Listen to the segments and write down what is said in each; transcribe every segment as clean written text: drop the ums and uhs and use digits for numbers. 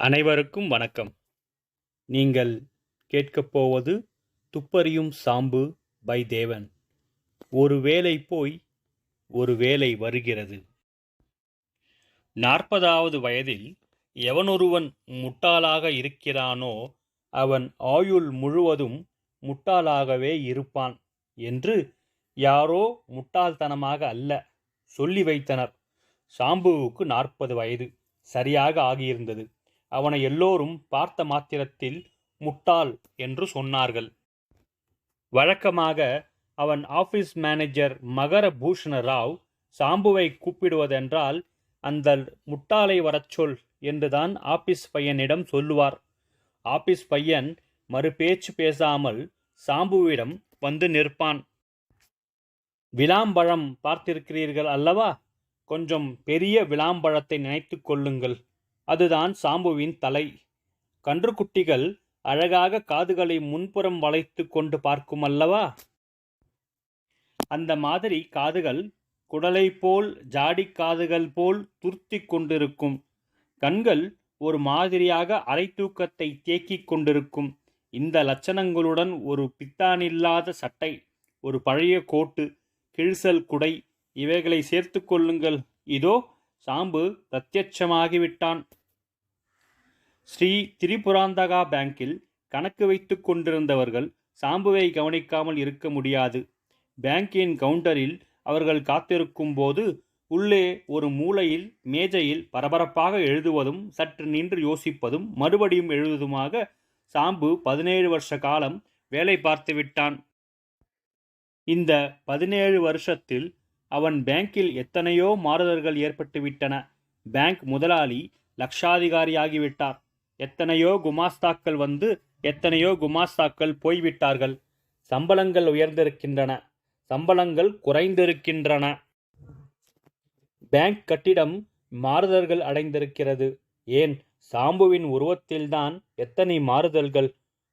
அனைவருக்கும் வணக்கம். நீங்கள் கேட்கப் போவது துப்பறியும் சாம்பு பை தேவன். ஒரு வேலை போய் ஒரு வேலை வருகிறது. 40வது வயதில் எவனொருவன் முட்டாளாக இருக்கிறானோ அவன் ஆயுள் முழுவதும் முட்டாளாகவே இருப்பான் என்று யாரோ முட்டாள்தனமாக அல்ல சொல்லி வைத்தனர். சாம்புவுக்கு 40 வயது சரியாக ஆகியிருந்தது. அவனை எல்லோரும் பார்த்த மாத்திரத்தில் முட்டாள் என்று சொன்னார்கள். வழக்கமாக அவன் ஆபீஸ் மேனேஜர் மகர பூஷண ராவ் சாம்புவை கூப்பிடுவதென்றால் அந்த முட்டாளை வரச்சொல் என்றுதான் ஆபீஸ் பையனிடம் சொல்லுவார். ஆபீஸ் பையன் மறுபேச்சு பேசாமல் சாம்புவிடம் வந்து நிற்பான். விளாம்பழம் பார்த்திருக்கிறீர்கள் அல்லவா? கொஞ்சம் பெரிய விளாம்பழத்தை நினைத்து கொள்ளுங்கள். அதுதான் சாம்புவின் தலை. கன்றுக்குட்டிகள் அழகாக காதுகளை முன்புறம் வளைத்து கொண்டு பார்க்கும் அல்லவா? அந்த மாதிரி காதுகள் குடலை போல் ஜாடி காதுகள் போல் துர்த்தி கொண்டிருக்கும். கண்கள் ஒரு மாதிரியாக அரை தூக்கத்தை தேக்கிக் கொண்டிருக்கும். இந்த லட்சணங்களுடன் ஒரு பித்தானில்லாத சட்டை, ஒரு பழைய கோட்டு, கிழிசல் குடை இவைகளை சேர்த்து கொள்ளுங்கள். இதோ சாம்பு பிரத்யட்சமாகிவிட்டான். ஸ்ரீ திரிபுராந்தகா பேங்கில் கணக்கு வைத்து கொண்டிருந்தவர்கள் சாம்புவை கவனிக்காமல் இருக்க முடியாது. பேங்கின் கவுண்டரில் அவர்கள் காத்திருக்கும் போது உள்ளே ஒரு மூலையில் மேஜையில் பரபரப்பாக எழுதுவதும் சற்று நின்று யோசிப்பதும் மறுபடியும் எழுதுவதுமாக சாம்பு 17 வருஷ காலம் வேலை பார்த்து விட்டான். இந்த 17 வருஷத்தில் அவன் பேங்கில் எத்தனையோ மாறுதல்கள் ஏற்பட்டுவிட்டன. பேங்க் முதலாளி லட்சாதிகாரியாகிவிட்டார். எத்தனையோ குமாஸ்தாக்கள் வந்து எத்தனையோ குமாஸ்தாக்கள் போய்விட்டார்கள். சம்பளங்கள் உயர்ந்திருக்கின்றன, சம்பளங்கள் குறைந்திருக்கின்றன. பேங்க் கட்டிடம் மாறுதல்கள் அடைந்திருக்கிறது. ஏன், சாம்புவின் உருவத்தில்தான் எத்தனை மாறுதல்கள்!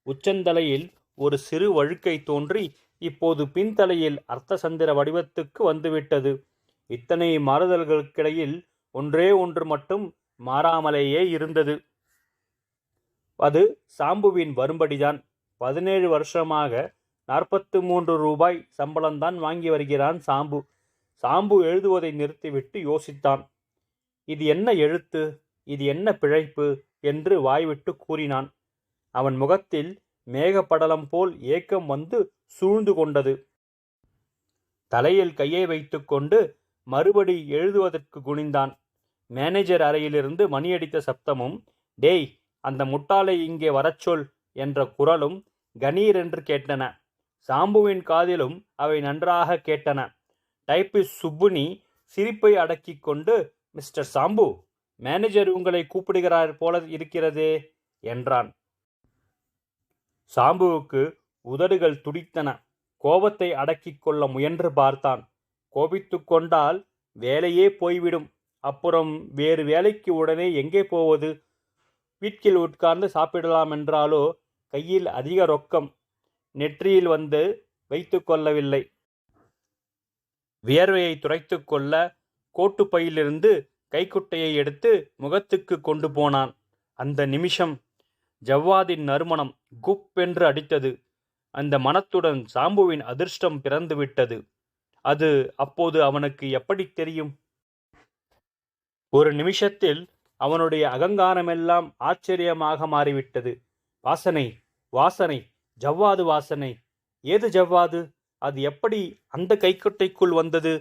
உச்சந்தலையில் ஒரு சிறு வழுக்கை தோன்றி இப்போது பின்தலையில் அர்த்தசந்திர வடிவத்துக்கு வந்துவிட்டது. இத்தனை மாறுதல்களுக்கிடையில் ஒன்றே ஒன்று மட்டும் மாறாமலேயே இருந்தது. அது சாம்புவின் வரும்படிதான். 17 வருஷமாக 43 ரூபாய் சம்பளம்தான் வாங்கி வருகிறான் சாம்பு. சாம்பு எழுதுவதை நிறுத்திவிட்டு யோசித்தான். இது என்ன எழுத்து, இது என்ன பிழைப்பு என்று வாய்விட்டு கூறினான். அவன் முகத்தில் மேகப்படலம் போல் ஏக்கம் வந்து சூழ்ந்து கொண்டது. தலையில் கையை வைத்துக்கொண்டு மறுபடி எழுதுவதற்கு குனிந்தான். மேனேஜர் அறையிலிருந்து மணியடித்த சப்தமும், டேய், அந்த முட்டாளை இங்கே வரச்சொல் என்ற குரலும் கணீர் என்று கேட்டன. சாம்புவின் காதிலும் அவை நன்றாக கேட்டன. டைப்பிஸ்ட் சுப்புனி சிரிப்பை அடக்கிக் கொண்டு, மிஸ்டர் சாம்பு, மேனேஜர் உங்களை கூப்பிடுகிறார் போல இருக்கிறதே என்றான். சாம்புவுக்கு உதடுகள் துடித்தன. கோபத்தை அடக்கிக் கொள்ள முயன்று பார்த்தான். கோபித்து கொண்டால் வேலையே போய்விடும். அப்புறம் வேறு வேலைக்கு உடனே எங்கே போவது? வீட்டில் உட்கார்ந்து சாப்பிடலாம் என்றாலோ கையில் அதிக ரொக்கம் நெற்றியில் வந்து வைத்து கொள்ளவில்லை. வியர்வையை துடைத்து கொள்ள கோட்டுப்பையிலிருந்து கைக்குட்டையை எடுத்து முகத்துக்கு கொண்டு போனான். அந்த நிமிஷம் ஜவ்வாதின் நறுமணம் குப்பென்று அடித்தது. அந்த மனத்துடன் சாம்புவின் அதிர்ஷ்டம் பிறந்துவிட்டது. அது அப்போது அவனுக்கு எப்படி தெரியும்? ஒரு நிமிஷத்தில் அவனுடைய அகங்காரமெல்லாம் ஆச்சரியமாக மாறிவிட்டது. வாசனை, வாசனை, ஜவ்வாது வாசனை. ஏது ஜவ்வாது? அது எப்படி அந்த கைக்குட்டைக்குள் வந்தது?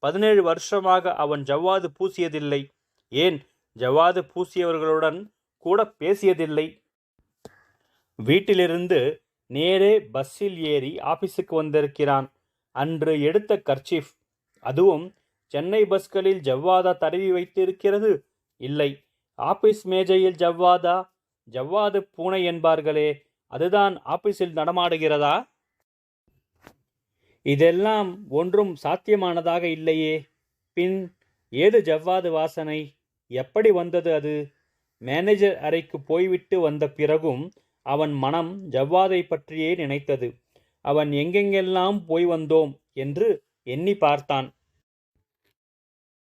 17 வருஷமாக அவன் ஜவ்வாது பூசியதில்லை. ஏன், ஜவ்வாது பூசியவர்களுடன் கூட பேசியதில்லை. வீட்டிலிருந்து நேரே பஸ்ஸில் ஏறி ஆபீஸுக்கு வந்திருக்கிறான். அன்று எடுத்த கர்ச்சீஃப், அதுவும் சென்னை பஸ்களில் ஜவ்வாதா தடவி வைத்து இருக்கிறது? இல்லை. ஆபீஸ் மேஜையில் ஜவ்வாதா? ஜவ்வாது பூனை என்பார்களே, அதுதான் ஆபீஸில் நடமாடுகிறதா? இதெல்லாம் ஒன்றும் சாத்தியமானதாக இல்லையே. பின் ஏது ஜவ்வாது வாசனை? எப்படி வந்தது அது? மேனேஜர் அறைக்கு போய்விட்டு வந்த பிறகும் அவன் மனம் ஜவ்வாதை பற்றியே நினைத்தது. அவன் எங்கெங்கெல்லாம் போய் வந்தோம் என்று எண்ணி பார்த்தான்.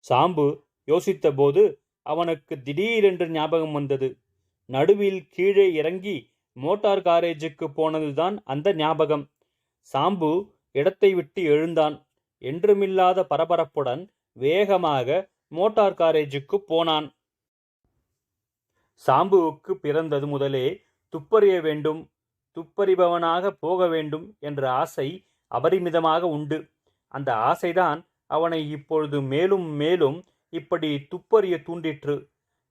சாம்பு யோசித்தபோது அவனுக்கு திடீரென்று ஞாபகம் வந்தது. நடுவில் கீழே இறங்கி மோட்டார் காரேஜுக்கு போனதுதான் அந்த ஞாபகம். சாம்பு இடத்தை விட்டு எழுந்தான். என்றுமில்லாத பரபரப்புடன் வேகமாக மோட்டார் காரேஜுக்கு போனான். சாம்புவுக்கு பிறந்தது முதலே துப்பறிய வேண்டும், துப்பறிபவனாக போக வேண்டும் என்ற ஆசை அபரிமிதமாக உண்டு. அந்த ஆசைதான் அவனை இப்பொழுது மேலும் மேலும் இப்படி துப்பறிய தூண்டிற்று.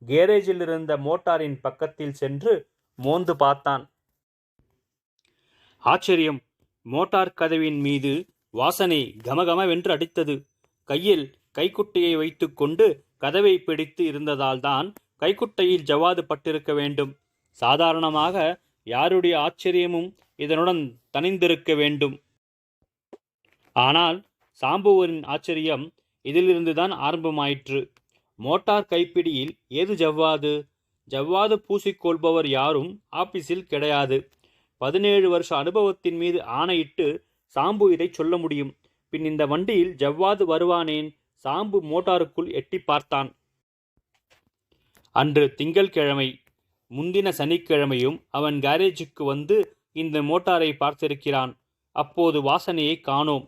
கேரேஜில் இருந்த மோட்டாரின் பக்கத்தில் சென்று மோந்து பார்த்தான். ஆச்சரியம்! மோட்டார் கதவின் மீது வாசனை கமகமவென்று அடித்தது. கையில் கைக்குட்டையை வைத்துக்கொண்டு கதவை பிடித்து இருந்ததால்தான் கைக்குட்டையில் ஜவ்வாது பட்டிருக்க வேண்டும். சாதாரணமாக யாருடைய ஆச்சரியமும் இதனுடன் தணிந்திருக்க வேண்டும். ஆனால் சாம்புவின் ஆச்சரியம் இதிலிருந்துதான் ஆரம்பமாயிற்று. மோட்டார் கைப்பிடியில் ஏது ஜவ்வாது? ஜவ்வாது பூசிக்கொள்பவர் யாரும் ஆபீஸில் கிடையாது. 17 வருஷ அனுபவத்தின் மீது ஆணையிட்டு சாம்பு இதை சொல்ல முடியும். பின் இந்த வண்டியில் ஜவ்வாது வருவானேன்? சாம்பு மோட்டாருக்குள் எட்டி பார்த்தான். அன்று திங்கள்கிழமை. முந்தின சனிக்கிழமையும் அவன் கேரேஜுக்கு வந்து இந்த மோட்டாரை பார்த்திருக்கிறான். அப்போது வாசனையை காணோம்.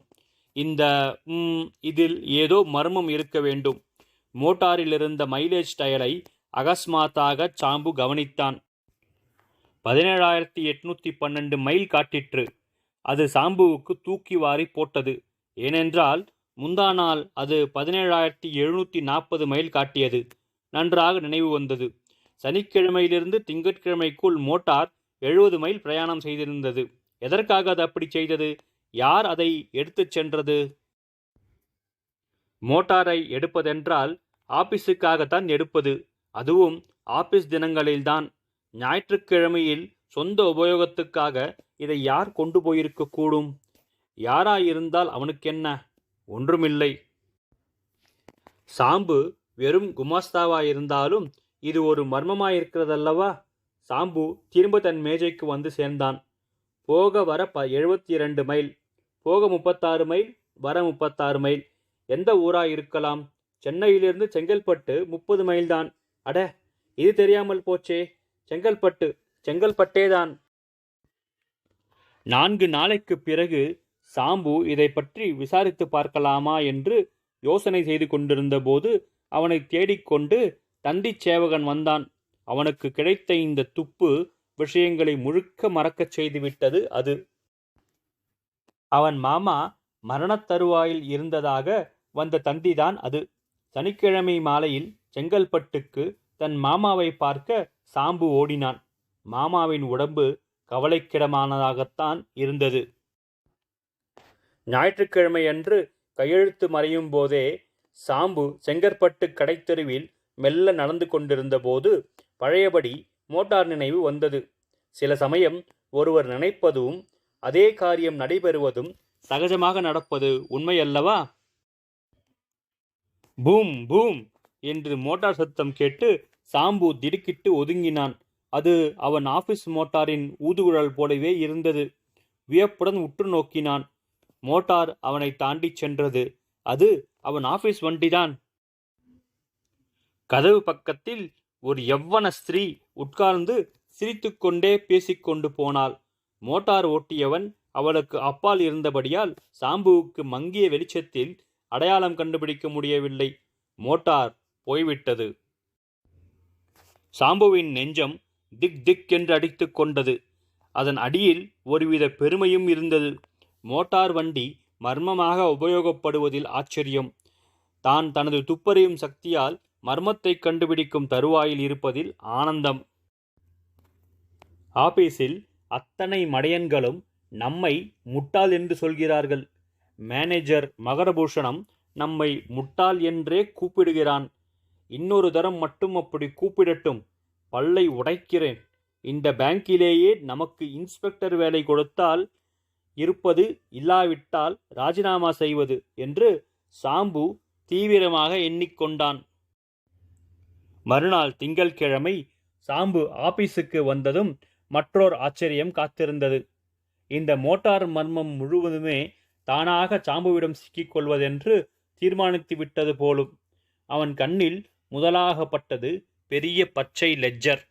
இதில் ஏதோ மர்மம் இருக்க வேண்டும். மோட்டாரில் இருந்த மைலேஜ் டயலை அகஸ்மாத்தாக சாம்பு கவனித்தான். 17,812 மைல் காட்டிற்று. அது சாம்புவுக்கு தூக்கி வாரி போட்டது. ஏனென்றால் முந்தா நாள் அது 17,740 மைல் காட்டியது. நன்றாக நினைவு வந்தது. சனிக்கிழமையிலிருந்து திங்கட்கிழமைக்குள் மோட்டார் 70 மைல் பிரயாணம் செய்திருந்தது. எதற்காக அது அப்படி செய்தது? யார் அதை எடுத்துச் சென்றது? மோட்டாரை எடுப்பதென்றால் ஆபீஸுக்காகத்தான் எடுப்பது. அதுவும் ஆபீஸ் தினங்களில்தான். ஞாயிற்றுக்கிழமையில் சொந்த உபயோகத்துக்காக இதை யார் கொண்டு போயிருக்க கூடும்? யாராயிருந்தால் அவனுக்கென்ன? ஒன்றுமில்லை. சாம்பு வெறும் குமாஸ்தாவாயிருந்தாலும் இது ஒரு மர்மமாயிருக்கிறதல்லவா? சாம்பு திரும்ப தன் மேஜைக்கு வந்து சேர்ந்தான். போக வர 72 மைல். போக 36 மைல், வர 36 மைல். எந்த ஊராயிருக்கலாம்? சென்னையிலிருந்து செங்கல்பட்டு 30 மைல்தான். அட, இது தெரியாமல் போச்சே. செங்கல்பட்டேதான். 4 நாளைக்கு பிறகு சாம்பு இதை பற்றி விசாரித்து பார்க்கலாமா என்று யோசனை செய்து கொண்டிருந்த போது அவனை தேடிக்கொண்டு தந்திச் சேவகன் வந்தான். அவனுக்கு கிடைத்த இந்த துப்பு விஷயங்களை முழுக்க மறக்கச் செய்துவிட்டது அது. அவன் மாமா மரணத் தருவாயில் இருந்ததாக வந்த தந்திதான் அது. சனிக்கிழமை மாலையில் செங்கல்பட்டுக்கு தன் மாமாவை பார்க்க சாம்பு ஓடினான். மாமாவின் உடம்பு கவலைக்கிடமானதாகத்தான் இருந்தது. ஞாயிற்றுக்கிழமையன்று கையெழுத்து மறையும் போதே சாம்பு செங்கற்பட்டு கடைத்தெருவில் மெல்ல நடந்து கொண்டிருந்த போது பழையபடி மோட்டார் நினைவு வந்தது. சில சமயம் ஒருவர் நினைப்பதும் அதே காரியம் நடைபெறுவதும் சகஜமாக நடப்பது உண்மையல்லவா? பூம் பூம் என்று மோட்டார் சத்தம் கேட்டு சாம்பு திடுக்கிட்டு ஒதுங்கினான். அது அவன் ஆபீஸ் மோட்டாரின் ஊதுகுழல் போலவே இருந்தது. வியப்புடன் உற்று நோக்கினான். மோட்டார் அவனை தாண்டி சென்றது. அது அவன் ஆபீஸ் வண்டிதான். கதவு பக்கத்தில் ஒரு யவ்வன ஸ்திரீ உட்கார்ந்து சிரித்துக்கொண்டே பேசிக்கொண்டு போனாள். மோட்டார் ஓட்டியவன் அவளுக்கு அப்பால் இருந்தபடியால் சாம்புவுக்கு மங்கிய வெளிச்சத்தில் அடையாளம் கண்டுபிடிக்க முடியவில்லை. மோட்டார் போய்விட்டது. சாம்புவின் நெஞ்சம் திக் திக் என்று அடித்து கொண்டது. அதன் அடியில் ஒருவித பெருமையும் இருந்தது. மோட்டார் வண்டி மர்மமாக உபயோகப்படுவதில் ஆச்சரியம். தான் தனது துப்பறியும் சக்தியால் மர்மத்தை கண்டுபிடிக்கும் தருவாயில் இருப்பதில் ஆனந்தம். ஆபீஸில் அத்தனை மடையன்களும் நம்மை முட்டாள் என்று சொல்கிறார்கள். மேனேஜர் மகரபூஷணம் நம்மை முட்டாள் என்றே கூப்பிடுகிறான். இன்னொரு தரம் மட்டும் அப்படி கூப்பிடட்டும், பல்லை உடைக்கிறேன். இந்த பேங்கிலேயே நமக்கு இன்ஸ்பெக்டர் வேலை கொடுத்தால் இருப்பது, இல்லாவிட்டால் ராஜினாமா செய்வது என்று சாம்பு தீவிரமாக எண்ணிக்கொண்டான். மறுநாள் திங்கள்கிழமை சாம்பு ஆபீஸுக்கு வந்ததும் மற்றொரு ஆச்சரியம் காத்திருந்தது. இந்த மோட்டார் மர்மம் முழுவதுமே தானாக சாம்புவிடம் சிக்கிக்கொள்வதென்று தீர்மானித்து விட்டது போலும். அவன் கண்ணில் முதலாகப்பட்டது பெரிய பச்சை லெட்ஜர்.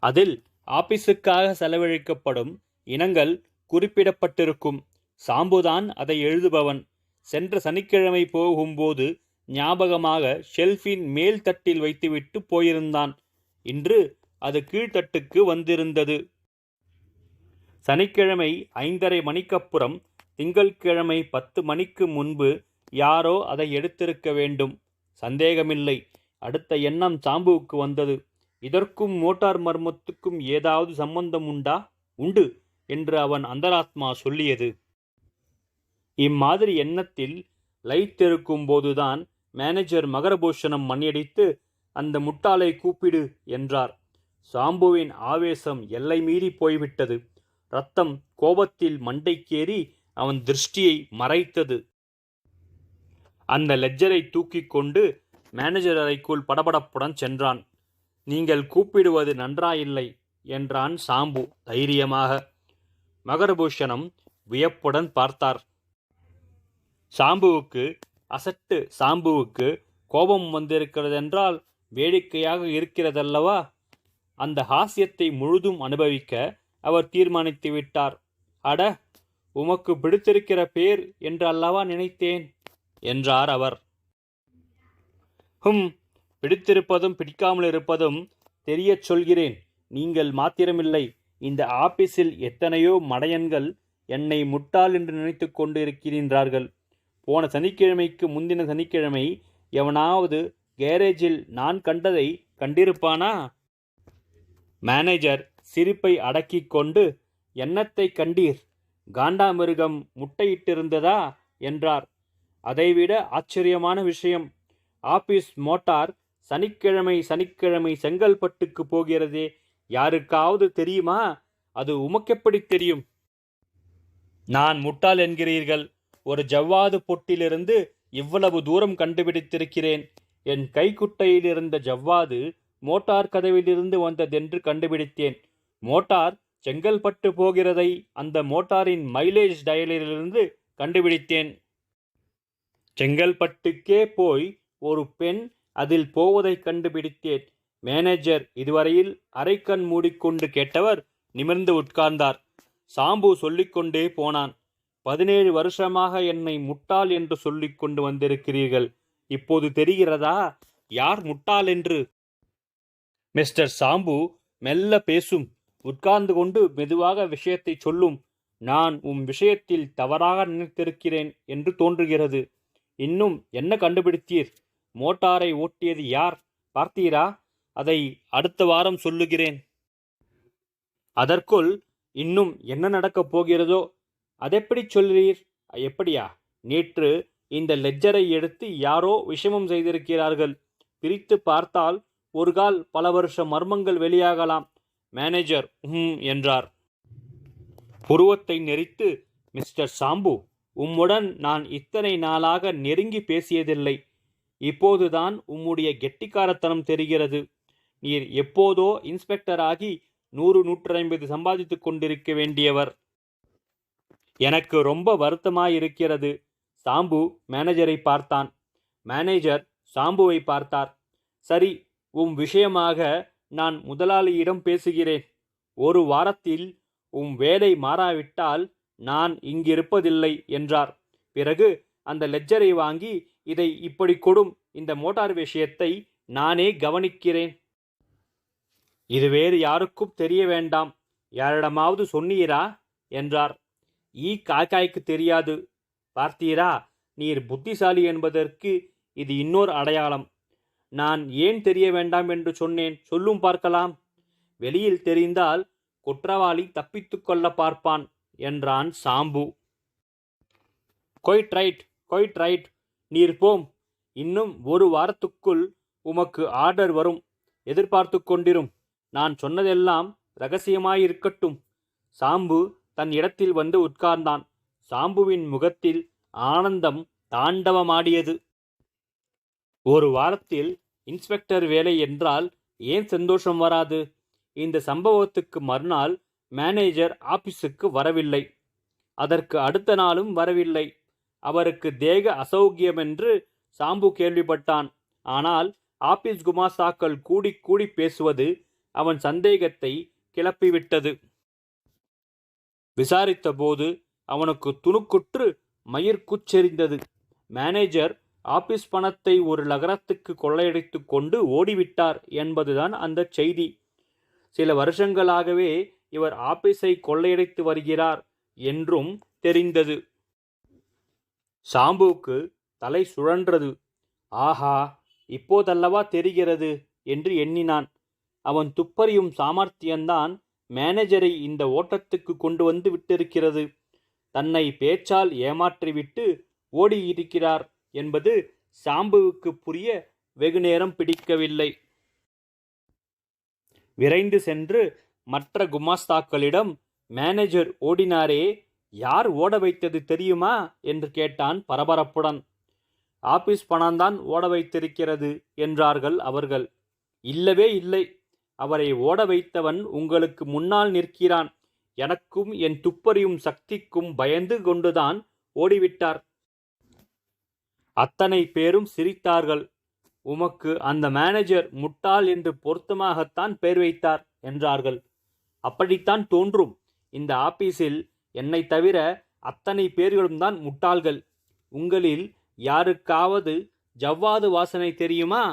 அதில் ஆபீஸுக்காக செலவழிக்கப்படும் இனங்கள் குறிப்பிடப்பட்டிருக்கும். சாம்புதான் அதை எழுதுபவன். சென்ற சனிக்கிழமை போகும்போது ஞாபகமாக ஷெல்ஃபின் மேல் தட்டில் வைத்துவிட்டு போயிருந்தான். இன்று அது கீழ்த்தட்டுக்கு வந்திருந்தது. சனிக்கிழமை 5:30 மணிக்கப்புறம் திங்கள்கிழமை 10 மணிக்கு முன்பு யாரோ அதை எடுத்திருக்க வேண்டும். சந்தேகமில்லை. அடுத்த எண்ணம் சாம்புவுக்கு வந்தது. இதற்கும் மோட்டார் மர்மத்துக்கும் ஏதாவது சம்பந்தம் உண்டா? உண்டு என்று அவன் அந்தராத்மா சொல்லியது. இம்மாதிரி எண்ணத்தில் லைத்திருக்கும் போதுதான் மேனேஜர் மகரபூஷணம் மணியடித்து, அந்த முட்டாளை கூப்பிடு என்றார். சாம்புவின் ஆவேசம் எல்லை மீறி போய்விட்டது. ரத்தம் கோபத்தில் மண்டைக்கேறி அவன் திருஷ்டியை மறைத்தது. அந்த லெட்ஜரை தூக்கி கொண்டு மேனேஜர் அறைக்குள் படபடப்புடன் சென்றான். நீங்கள் கூப்பிடுவது நன்றாயில்லை என்றான் சாம்பு தைரியமாக. மகரபூஷணம் வியப்புடன் பார்த்தார். சாம்புவுக்கு கோபம் வந்திருக்கிறதென்றால் வேடிக்கையாக இருக்கிறதல்லவா? அந்த ஹாஸ்யத்தை முழுதும் அனுபவிக்க அவர் தீர்மானித்து விட்டார். அட, உமக்கு பிடித்திருக்கிற பேர் என்று அல்லவா நினைத்தேன் என்றார் அவர். பிடித்திருப்பதும் பிடிக்காமல் இருப்பதும் தெரியச் சொல்கிறேன். நீங்கள் மாத்திரமில்லை, இந்த ஆபீஸில் எத்தனையோ மடையன்கள் என்னை முட்டாள் என்று நினைத்து கொண்டு இருக்கிறார்கள். போன சனிக்கிழமைக்கு முந்தின சனிக்கிழமை எவனாவது கேரேஜில் நான் கண்டதை கண்டிருப்பானா? மேனேஜர் சிரிப்பை அடக்கிக் கொண்டு, என்னத்தை கண்டீர்? காண்டாமிருகம் முட்டையிட்டிருந்ததா என்றார். அதைவிட ஆச்சரியமான விஷயம், ஆபீஸ் மோட்டார் சனிக்கிழமை செங்கல்பட்டுக்கு போகிறதே. யாருக்காவது தெரியுமா? அது உமக்கெப்படி தெரியும்? நான் முட்டாள் என்கிறீர்கள். ஒரு ஜவ்வாது பொட்டிலிருந்து இவ்வளவு தூரம் கண்டுபிடித்திருக்கிறேன். என் கைக்குட்டையில் இருந்த ஜவ்வாது மோட்டார் கதவிலிருந்து வந்ததென்று கண்டுபிடித்தேன். மோட்டார் செங்கல்பட்டு போகிறதை அந்த மோட்டாரின் மைலேஜ் டயலிலிருந்து கண்டுபிடித்தேன். செங்கல்பட்டுக்கே போய் ஒரு பெண் அதில் போவதை கண்டுபிடித்தேன். மேனேஜர் இதுவரையில் அரைக்கண் மூடிக்கொண்டு கேட்டவர் நிமிர்ந்து உட்கார்ந்தார். சாம்பு சொல்லிக்கொண்டே போனான். 17 வருஷமாக என்னை முட்டாள் என்று சொல்லிக் கொண்டு வந்திருக்கிறீர்கள். இப்போது தெரிகிறதா யார் முட்டாள் என்று? மிஸ்டர் சாம்பு மெல்ல பேசும். உட்கார்ந்து கொண்டு மெதுவாக விஷயத்தை சொல்லும். நான் விஷயத்தில் தவறாக நினைத்திருக்கிறேன் என்று தோன்றுகிறது. இன்னும் என்ன கண்டுபிடித்தீர்? மோட்டாரை ஓட்டியது யார் பார்த்தீரா? அதை அடுத்த வாரம் சொல்லுகிறேன். அதற்குள் இன்னும் என்ன நடக்கப் போகிறதோ? அதெப்படி சொல்கிறீர்? எப்படியா? நேற்று இந்த லெட்ஜரை எடுத்து யாரோ விஷமம் செய்திருக்கிறார்கள். பிரித்து பார்த்தால் ஒரு கால் பல வருஷ மர்மங்கள் வெளியாகலாம். மேனேஜர் என்றார். புருவத்தை நெரித்து, மிஸ்டர் சாம்பு, உம்முடன் நான் இத்தனை நாளாக நெருங்கி பேசியதில்லை. இப்போதுதான் உம்முடைய கெட்டிக்காரத்தனம் தெரிகிறது. நீர் எப்போதோ இன்ஸ்பெக்டராகி 100-150 சம்பாதித்துக் கொண்டிருக்க வேண்டியவர். எனக்கு ரொம்ப வருத்தமாயிருக்கிறது. சாம்பு மேனேஜரை பார்த்தான். மேனேஜர் சாம்புவை பார்த்தார். சரி, விஷயமாக நான் முதலாளியிடம் பேசுகிறேன். ஒரு வாரத்தில் வேலை மாறாவிட்டால் நான் இங்கிருப்பதில்லை என்றார். பிறகு அந்த லெட்ஜரை வாங்கி, இதை இப்படி கொடும். இந்த மோட்டார் விஷயத்தை நானே கவனிக்கிறேன். இது வேறு யாருக்கும் தெரிய வேண்டாம். யாரிடமாவது சொன்னீரா என்றார். காக்காய்க்கு தெரியாது. பார்த்தீரா, நீர் புத்திசாலி என்பதற்கு இது இன்னொரு அடையாளம். நான் ஏன் தெரிய வேண்டாம் என்று சொன்னேன்? சொல்லும் பார்க்கலாம். வெளியில் தெரிந்தால் குற்றவாளி தப்பித்து கொள்ள பார்ப்பான் என்றான் சாம்பு. கொயிட் ரைட். நீர் போம். இன்னும் ஒரு வாரத்துக்குள் உமக்கு ஆர்டர் வரும். எதிர்பார்த்து கொண்டிரும். நான் சொன்னதெல்லாம் இரகசியமாயிருக்கட்டும். சாம்பு தன் இடத்தில் வந்து உட்கார்ந்தான். சாம்புவின் முகத்தில் ஆனந்தம் தாண்டவமாடியது. ஒரு வாரத்தில் இன்ஸ்பெக்டர் வேலை என்றால் ஏன் சந்தோஷம் வராது? இந்த சம்பவத்துக்கு மறுநாள் மேனேஜர் ஆபீஸுக்கு வரவில்லை. அதற்கு அடுத்த நாளும் வரவில்லை. அவருக்கு தேக அசௌக்கியம் என்று சாம்பு கேள்விப்பட்டான். ஆனால் ஆபீஸ் குமாஸ்தாக்கள் கூடி பேசுவது அவன் சந்தேகத்தை கிளப்பிவிட்டது. விசாரித்தபோது அவனுக்கு துணுக்குற்று மயிர் கூச்செறிந்தது. மேனேஜர் ஆபீஸ் பணத்தை ஒரு நகரத்துக்கு கொள்ளையடித்து கொண்டு ஓடிவிட்டார் என்பதுதான் அந்த செய்தி. சில வருஷங்களாகவே இவர் ஆபீஸை கொள்ளையடித்து வருகிறார் என்றும் தெரிந்தது. சாம்புவுக்கு தலை சுழன்றது. ஆஹா, இப்போதல்லவா தெரிகிறது என்று எண்ணினான். அவன் துப்பறியும் சாமர்த்தியம்தான் மேனேஜரை இந்த ஓட்டத்துக்கு கொண்டு வந்து விட்டிருக்கிறது. தன்னை பேச்சால் ஏமாற்றிவிட்டு ஓடியிருக்கிறார் என்பது சாம்புவுக்கு புரிய வெகுநேரம் பிடிக்கவில்லை. விரைந்து சென்று மற்ற குமாஸ்தாக்களிடம், மேனேஜர் ஓடினாரே, யார் ஓட வைத்தது தெரியுமா என்று கேட்டான் பரபரப்புடன். ஆபீஸ் பணம்தான் ஓட வைத்திருக்கிறது என்றார்கள் அவர்கள். இல்லவே இல்லை, அவரை ஓட வைத்தவன் உங்களுக்கு முன்னால் நிற்கிறான். எனக்கும் என் துப்பறியும் சக்திக்கும் பயந்து கொண்டுதான் ஓடிவிட்டார். அத்தனை பேரும் சிரித்தார்கள். உமக்கு அந்த மேனேஜர் முட்டாள் என்று பொருத்தமாகத்தான் பெயர் வைத்தார் என்றார்கள். அப்படித்தான் தோன்றும். இந்த ஆபீஸில் என்னை தவிர அத்தனை பேர்களும் தான் முட்டாள்கள். உங்களில் யாருக்காவது ஜவ்வாது வாசனை தெரியுமா?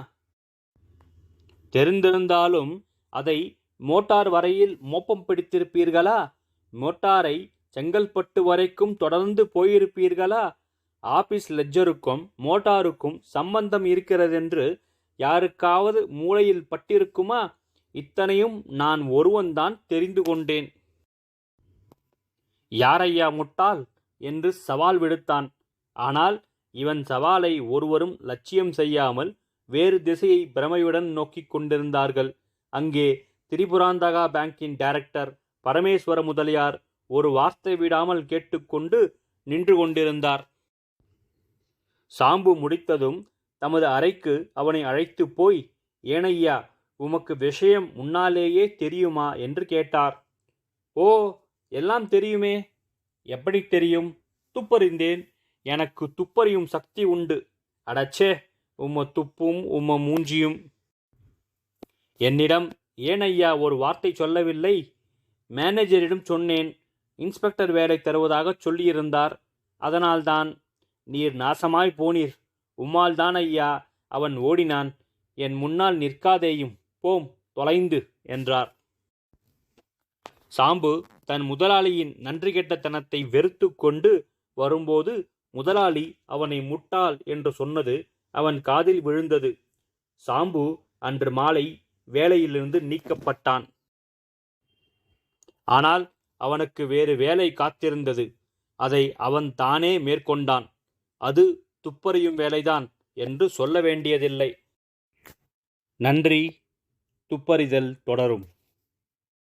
தெரிந்திருந்தாலும் அதை மோட்டார் வரையில் மோப்பம் பிடித்திருப்பீர்களா? மோட்டாரை செங்கல்பட்டு வரைக்கும் தொடர்ந்து போயிருப்பீர்களா? ஆபீஸ் லெட்ஜருக்கும் மோட்டாருக்கும் சம்பந்தம் இருக்கிறதென்று யாருக்காவது மூளையில் பட்டிருக்குமா? இத்தனையும் நான் ஒருவன்தான் தெரிந்து கொண்டேன். யாரையா முட்டாள் என்று சவால் விடுத்தான். ஆனால் இவன் சவாலை ஒருவரும் லட்சியம் செய்யாமல் வேறு திசையை பிரமையுடன் நோக்கிக் கொண்டிருந்தார்கள். அங்கே திரிபுராந்தகா பேங்கின் டைரக்டர் பரமேஸ்வர முதலியார் ஒரு வார்த்தை விடாமல் கேட்டுக்கொண்டு நின்று கொண்டிருந்தார். சாம்பு முடித்ததும் தமது அறைக்கு அவனை அழைத்து போய், ஏனையா, உமக்கு விஷயம் முன்னாலேயே தெரியுமா என்று கேட்டார். ஓ, எல்லாம் தெரியுமே. எப்படி தெரியும்? துப்பறிந்தேன். எனக்கு துப்பறியும் சக்தி உண்டு. அடச்சே, உம்ம துப்பும் உம்ம மூஞ்சியும். என்னிடம் ஏனையா ஒரு வார்த்தை சொல்லவில்லை? மேனேஜரிடம் சொன்னேன். இன்ஸ்பெக்டர் வேலை தருவதாக சொல்லியிருந்தார். அதனால்தான். நீர் நாசமாய் போனீர். உம்மால்தான் ஐயா அவன் ஓடினான். என் முன்னால் நிற்காதேயும், போம் தொலைந்து என்றார். சாம்பு தன் முதலாளியின் நன்றி கெட்டத்தனத்தை வெறுத்து கொண்டு வரும்போது முதலாளி அவனை முட்டாள் என்று சொன்னது அவன் காதில் விழுந்தது. சாம்பு அன்று மாலை வேலையிலிருந்து நீக்கப்பட்டான். ஆனால் அவனுக்கு வேறு வேலை காத்திருந்தது. அதை அவன் தானே மேற்கொண்டான். அது துப்பறியும் வேலைதான் என்று சொல்ல வேண்டியதில்லை. நன்றி. துப்பறிதல் தொடரும்.